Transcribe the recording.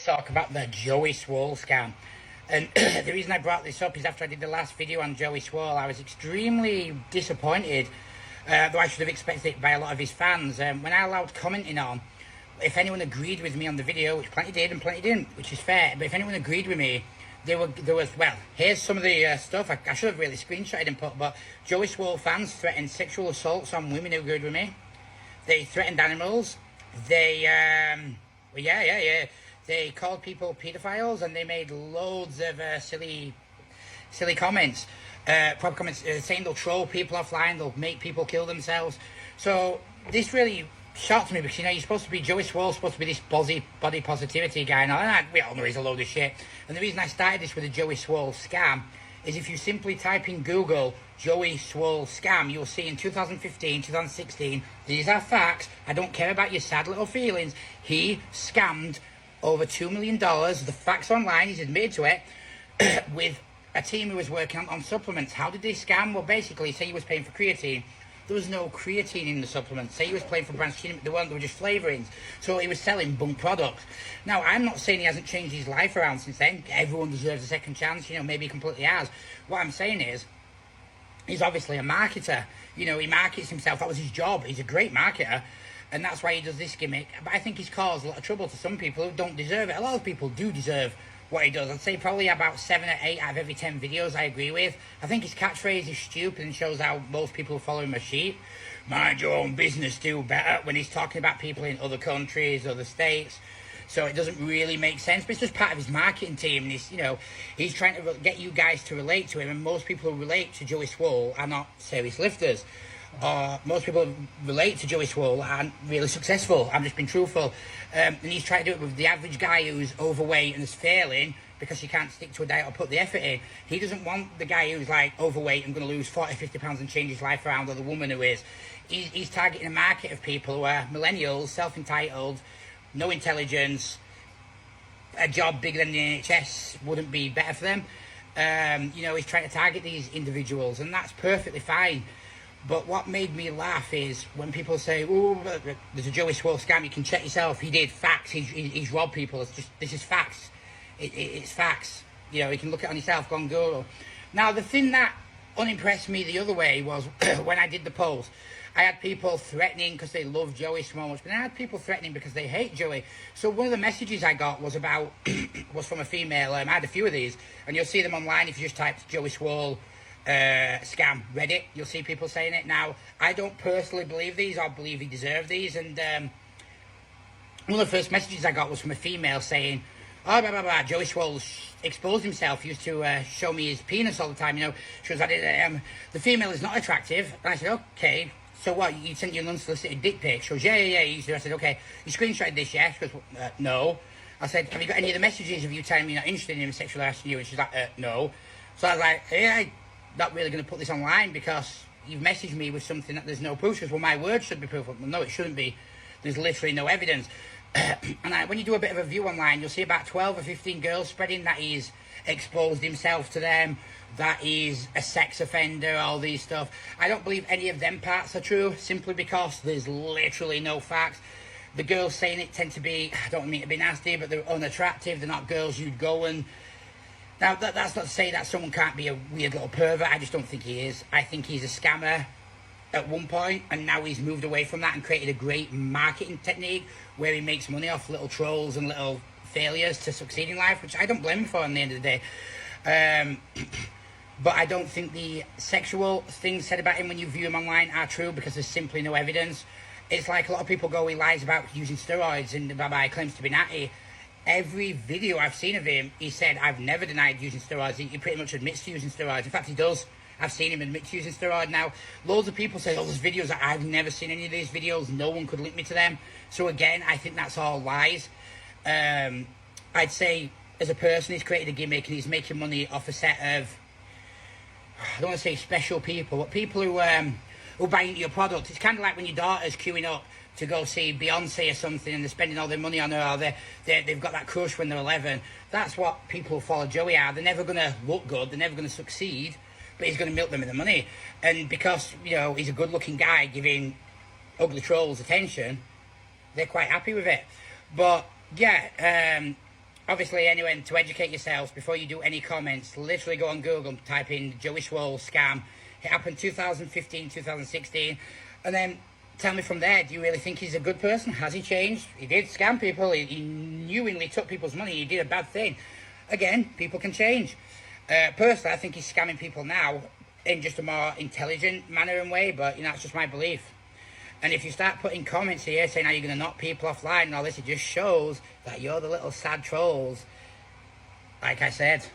talk about the Joey Swoll scam. And the reason I brought this up is after I did the last video on Joey Swoll, I was extremely disappointed, though I should have expected it by a lot of his fans. When I allowed commenting on, if anyone agreed with me on the video, which plenty did and plenty didn't, which is fair, but if anyone agreed with me, there was, well, here's some of the stuff. I should have really screenshotted and put, but Joey Swoll fans threatened sexual assaults on women who agreed with me. They threatened animals. They, They called people paedophiles, and they made loads of silly comments, proper comments, saying they'll troll people offline, they'll make people kill themselves. So this really shocked me because, you know, you're supposed to be, Joey Swoll's supposed to be this body positivity guy, and we all know he's a load of shit. And the reason I started this with a Joey Swoll scam is if you simply type in Google Joey Swoll scam, you'll see in 2015, 2016, these are facts. I don't care about your sad little feelings. He scammed over $2 million. The facts online, he's admitted to it, with a team who was working on supplements. How did they scam? Well, basically, say he was paying for creatine. There was no creatine in the supplements. Say he was paying for branched chain, they were just flavourings. So he was selling bunk products. Now, I'm not saying he hasn't changed his life around since then. Everyone deserves a second chance. You know, maybe he completely has. What I'm saying is, he's obviously a marketer. You know, he markets himself. That was his job. He's a great marketer. And that's why he does this gimmick. But I think he's caused a lot of trouble to some people who don't deserve it. A lot of people do deserve what he does. I'd say probably about 7 or 8 out of every 10 videos I agree with. I think his catchphrase is stupid and shows how most people follow him as sheep. Mind your own business, do better, when he's talking about people in other countries, other states. So it doesn't really make sense, but it's just part of his marketing team. And he's, you know, he's trying to get you guys to relate to him. And most people who relate to Joey Swoll are not serious lifters. Most people who relate to Joey Swoll aren't really successful. I'm just being truthful. And he's trying to do it with the average guy who's overweight and is failing because he can't stick to a diet or put the effort in. He doesn't want the guy who's like overweight and going to lose 40, 50 pounds and change his life around, or the woman who is. He's targeting a market of people who are millennials, self-entitled, no intelligence, a job bigger than the NHS wouldn't be better for them. You know, he's trying to target these individuals, and that's perfectly fine. But what made me laugh is when people say, "Oh, there's a Joey Swoll scam. You can check yourself. He did facts. He's robbed people. This is facts. It's facts. You know, you can look it on yourself. Go on Google." Now, the thing that unimpressed me the other way was when I did the polls. I had people threatening because they love Joey so much, but I had people threatening because they hate Joey. So one of the messages I got was about was from a female. I had a few of these, and you'll see them online if you just type Joey Swoll scam Reddit. You'll see people saying it. Now, I don't personally believe these. I believe he deserved these. And one of the first messages I got was from a female saying, "Oh, blah, blah, blah, Joey Swoll exposed himself. He used to show me his penis all the time. You know, she was like, the female is not attractive." And I said, "Okay, so what, you sent you an unsolicited dick pic?" She goes, yeah. He used to. I said, "Okay, you screenshotted this, yeah?" She goes, "No." I said, "Have you got any of the messages of you telling me you're not interested in him sexually harassing you?" And she's like, "No." So I was like, "Yeah, not really going to put this online because you've messaged me with something that there's no proof." She goes, "Well, my word should be proof." Well, no, it shouldn't be. There's literally no evidence. And when you do a bit of a view online, you'll see about 12 or 15 girls spreading that he's exposed himself to them, that he's a sex offender, all these stuff. I don't believe any of them parts are true, simply because there's literally no facts. The girls saying it tend to be, I don't mean to be nasty, but they're unattractive. They're not girls you'd go and... Now, that's not to say that someone can't be a weird little pervert. I just don't think he is. I think he's a scammer at one point, and now he's moved away from that and created a great marketing technique where he makes money off little trolls and little failures to succeed in life, which I don't blame him for at the end of the day. But I don't think the sexual things said about him when you view him online are true because there's simply no evidence. It's like a lot of people go, he lies about using steroids and blah, claims to be natty. Every video I've seen of him, he said, "I've never denied using steroids." He pretty much admits to using steroids. In fact, he does. I've seen him admit to using steroids. Now, loads of people say, "Oh, there's videos that I've never seen any of these videos. No one could link me to them." So again, I think that's all lies. I'd say, as a person, he's created a gimmick and he's making money off a set of, I don't want to say special people, but people who buy into your product. It's kind of like when your daughter's queuing up to go see Beyonce or something and they're spending all their money on her, or they've got that crush when they're 11. That's what people who follow Joey are. They're never going to look good, they're never going to succeed, but he's going to milk them in the money. And because, you know, he's a good-looking guy giving ugly trolls attention, they're quite happy with it. But, yeah, obviously, anyway, to educate yourselves before you do any comments, literally go on Google, type in Joey Swoll scam. It happened 2015, 2016, and then tell me from there, do you really think he's a good person? Has he changed? He did scam people. He knowingly took people's money. He did a bad thing. Again, people can change. Personally, I think he's scamming people now in just a more intelligent manner and way, but, you know, that's just my belief. And if you start putting comments here saying how you're going to knock people offline and all this, it just shows that you're the little sad trolls, like I said.